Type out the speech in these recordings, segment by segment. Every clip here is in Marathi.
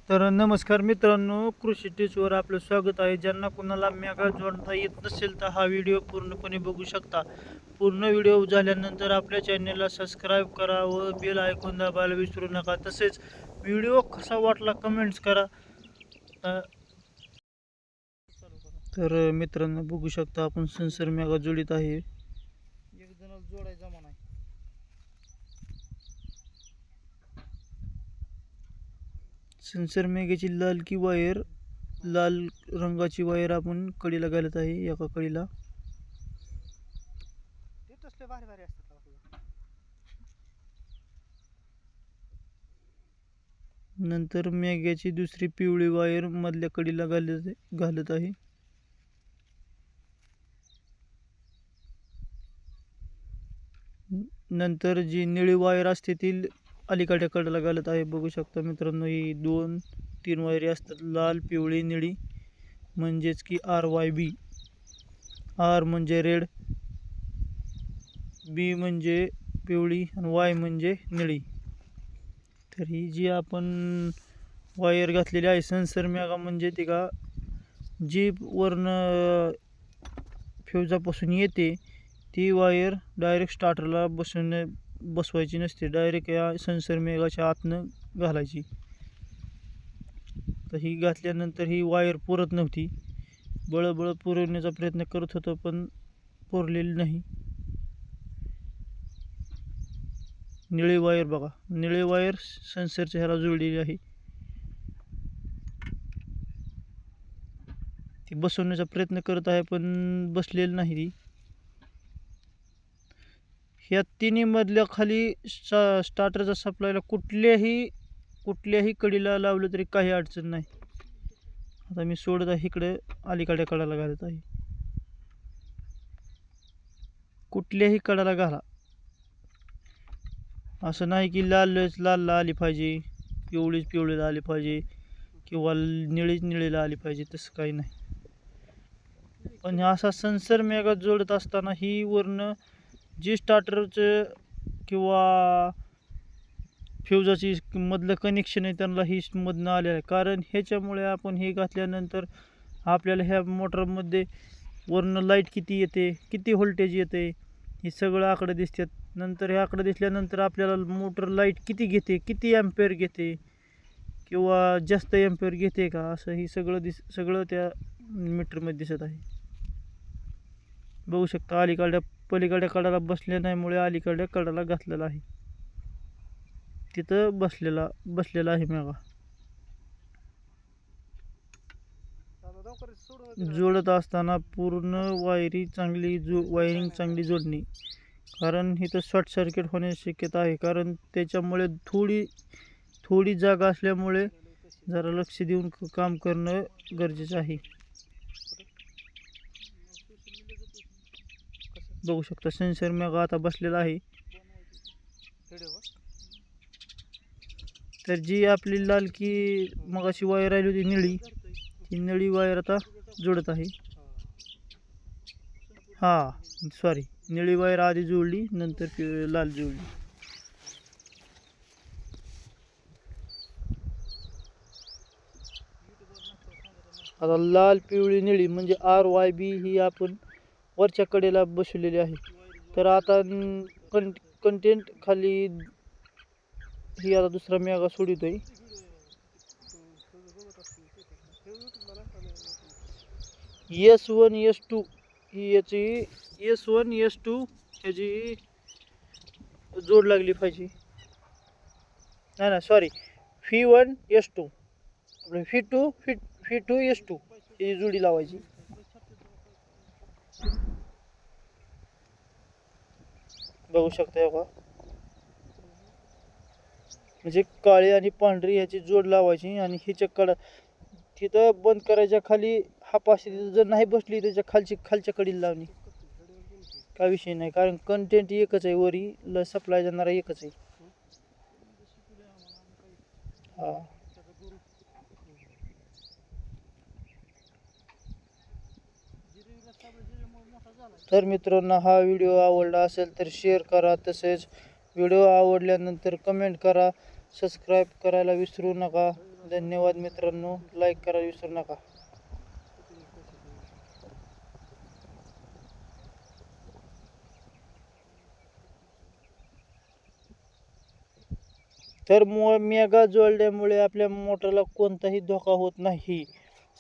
तर नमस्कार मित्रांनो, कृषी टिप्सवर आपलं स्वागत आहे. ज्यांना कुणाला मेगा जोडता येत नसेल तर हा व्हिडिओ पूर्णपणे बघू शकता. पूर्ण व्हिडिओ झाल्यानंतर आपल्या चॅनलला सबस्क्राईब करा व बेल आयकॉन दाबायला विसरू नका. तसेच व्हिडिओ कसा वाटला कमेंट्स करा. तर मित्रांनो बघू शकता आपण सेन्सर मेगा जोडीत आहे. एक जणाला जोडायचा म्हणा. सेन्सर मेगाची लाल रंगाची वायर आपण कडीला घालत आहे. एका कडीला नंतर मेग्याची दुसरी पिवळी वायर मधल्या कडीला घालत आहे. नंतर जी निळी वायर असते ती अलीकडच्या कडेला घालत आहे. बघू शकता मित्रांनो, ही 2-3 वायरी असतात, लाल पिवळी निळी, म्हणजेच की RYB. R म्हणजे रेड, B म्हणजे पिवळी आणि Y म्हणजे निळी. तर ही जी आपण वायर घातलेली आहे सेन्सर मेगा, म्हणजे ती का जी वरनं फ्यूजापासून येते ती वायर डायरेक्ट स्टार्टरला बसवायची नसते, डायरेक्ट या सेन्सर मेगाच्या आतनं घालायची. तर ही घातल्यानंतर ही वायर पुरत नव्हती. बळबळ पुरवण्याचा प्रयत्न करत होतो पण पुरलेली नाही. निळी वायर बघा, निळी वायर सेन्सरच्या ह्याला जोडलेली आहे. ती बसवण्याचा प्रयत्न करत आहे पण बसलेली नाही ती. ह्या तिन्ही मधल्या खाली स्टार्टरचा सप्लायला कुठल्याही कडीला लावलं तरी काही अडचण नाही. आता मी सोडत आहे इकडे अलीकडे कडाला घालत आहे. कुठल्याही कडाला घाला, असं नाही की लाल आली पाहिजे, पिवळीला आली पाहिजे किंवा निळीला आली पाहिजे, तसं काही नाही. पण असा सेन्सर मेगा जोडत असताना ही वरनं जी स्टार्टरचं किंवा फ्यूजाची मधलं कनेक्शन आहे त्यांना ही मधनं आलेलं आहे. कारण ह्याच्यामुळे आपण हे घातल्यानंतर आपल्याला ह्या मोटरमध्ये वरनं लाईट किती येते, किती व्होल्टेज येते, हे सगळं आकडे दिसतात. नंतर हे आकडे दिसल्यानंतर आपल्याला मोटर लाईट किती घेते, किती ॲम्पेअर घेते किंवा जास्त ॲम्पेअर घेते का, असं ही सगळं त्या मीटरमध्ये दिसत आहे. बघू शकता पलीकडल्या कडाला बसले नाहीमुळे अलीकडल्या कडाला घातलेला आहे. तिथं बसलेला आहे मेगा. जोडत असताना पूर्ण वायरिंग चांगली जोडणी, कारण इथं शॉर्ट सर्किट होण्याची शक्यता आहे. कारण त्याच्यामुळे थोडी जागा असल्यामुळे जरा लक्ष देऊन काम करणं गरजेचं आहे. बघू शकता सेन्सर मेगा आता बसलेला आहे. तर जी आपली मगाशी वायर राहिली होती निळी, ती निळी वायर आता जोडत आहे. सॉरी, निळी वायर आधी जोडली, नंतर लाल जोडली. आता लाल पिवळी निळी म्हणजे RYB ही आपण वरच्या कडेला बसवलेली आहे. तर आता कंटेंट खाली ही आता दुसरा मेगा सोडितोय. S1 S2 ही याची S1 S2 ह्याची जोड लागली पाहिजे. नाही sorry, F1 S2 F2 S2 ही जोडी लावायची. बघू शकता बघा, म्हणजे काळी आणि पांढरी ह्याची जोड लावायची आणि हिच्या कडा तिथं बंद करायच्या खाली हापाशी जर नाही बसली त्याच्या खालच्या कडीला लावणी, काय विषय नाही. कारण कंटेंट एकच आहे, वरी सप्लाय जाणारा एकच आहे. तर मित्रांनो, हा व्हिडिओ आवडला असेल तर शेअर करा. तसेच व्हिडिओ आवडल्यानंतर कमेंट करा. सबस्क्राईब करायला विसरू नका. धन्यवाद मित्रांनो, लाईक करायला विसरू नका. तर मेगा जोडल्यामुळे आपल्या मोटरला कोणताही धोका होत नाही.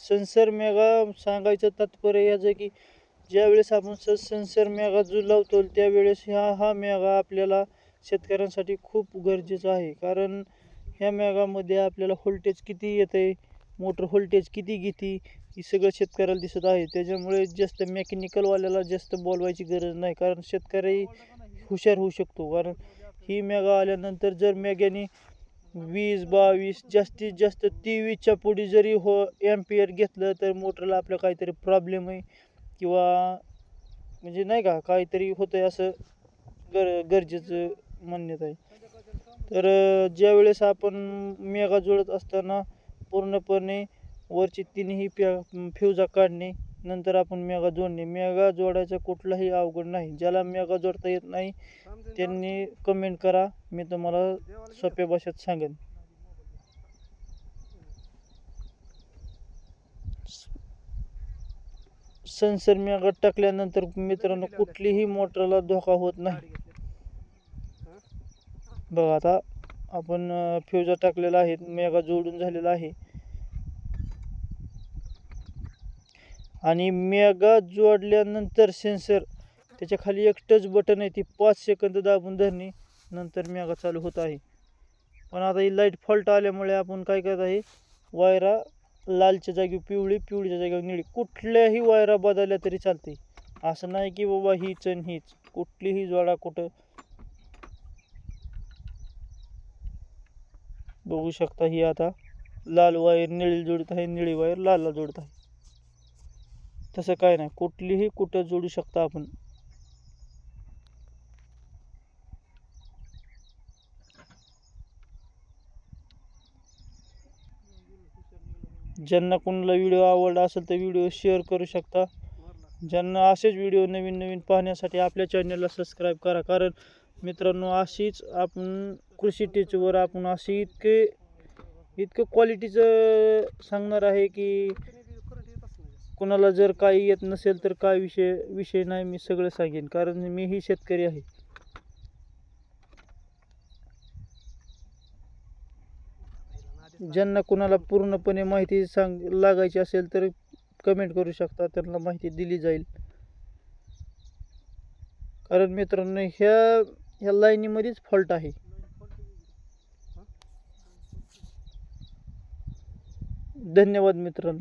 सेन्सर मेगा सांगायचं तात्पर्य याचं की ज्यावेळेस आपण सेन्सर मेगा जो लावतो त्यावेळेस हा मेगा आपल्याला शेतकऱ्यांसाठी खूप गरजेचा आहे. कारण ह्या मेगामध्ये आपल्याला व्होल्टेज किती येते, मोटर व्होल्टेज किती घेते हे सगळं शेतकऱ्याला दिसत आहे. त्याच्यामुळे जास्त मेकॅनिकलवाल्याला जास्त बोलवायची गरज नाही, कारण शेतकरी हुशार होऊ शकतो. कारण ही मेगा आल्यानंतर जर मेग्याने 20-22 जास्तीत जास्त 23च्या पुढे जरी एम्पियर घेतलं तर मोटरला आपल्या काहीतरी प्रॉब्लेम आहे किंवा म्हणजे नाही का काहीतरी होतंय असं गरजेचं मान्यता आहे. तर ज्यावेळेस आपण मेगा जोडत असताना पूर्णपणे वरची तिन्ही फ्यूजा काढणे, नंतर आपण मेगा जोडणे. मेगा जोडायचा कुठलाही अवघड नाही. ज्याला मेगा जोडता येत नाही त्यांनी कमेंट करा, मी तुम्हाला सोप्या भाषेत सांगेन. सेन्सर मेगा टाकल्यानंतर मित्रांनो कुठलीही मोटरला धोका होत नाही. बघा आता आपण फ्यूजा टाकलेला आहे, मेगा जोडून झालेला आहे. आणि मेगा जोडल्यानंतर सेन्सर त्याच्या खाली एक टच बटन आहे, ती 5 सेकंद दाबून धरणे, नंतर मेगा चालू होत आहे. पण आता ही लाईट फॉल्ट आल्यामुळे आपण काय करत आहे, वायरा लालच्या जागी पिवळी, पिवळीच्या जागेवर निळी, कुठल्याही वायरा बदलल्या तरी चालते. असं नाही की बाबा हीच आणि हीच, कुठलीही जोडा. कुठं बघू शकता, ही आता लाल वायर निळी जोडत आहे, निळी वायर लालला जोडत आहे. तसं काय नाही, कुठलीही कुठं जोडू शकता आपण. ज्यांना कोणाला व्हिडिओ आवडला असेल तर व्हिडिओ शेअर करू शकता. ज्यांना असेच व्हिडिओ नवीन नवीन पाहण्यासाठी आपल्या चॅनलला सबस्क्राईब करा. कारण मित्रांनो अशीच आपण कृषी टिचवर आपण अशी इतकं क्वालिटीचं सांगणार आहे की कोणाला जर काही येत नसेल तर काय विषय नाही, मी सगळं सांगेन, कारण मीही शेतकरी आहे. ज्यांना कोणाला पूर्णपणे माहिती लागायची असेल तर कमेंट करू शकता, त्यांना माहिती दिली जाईल. कारण मित्रांनो ह्या लाईनीमध्येच फॉल्ट आहे. धन्यवाद मित्रांनो.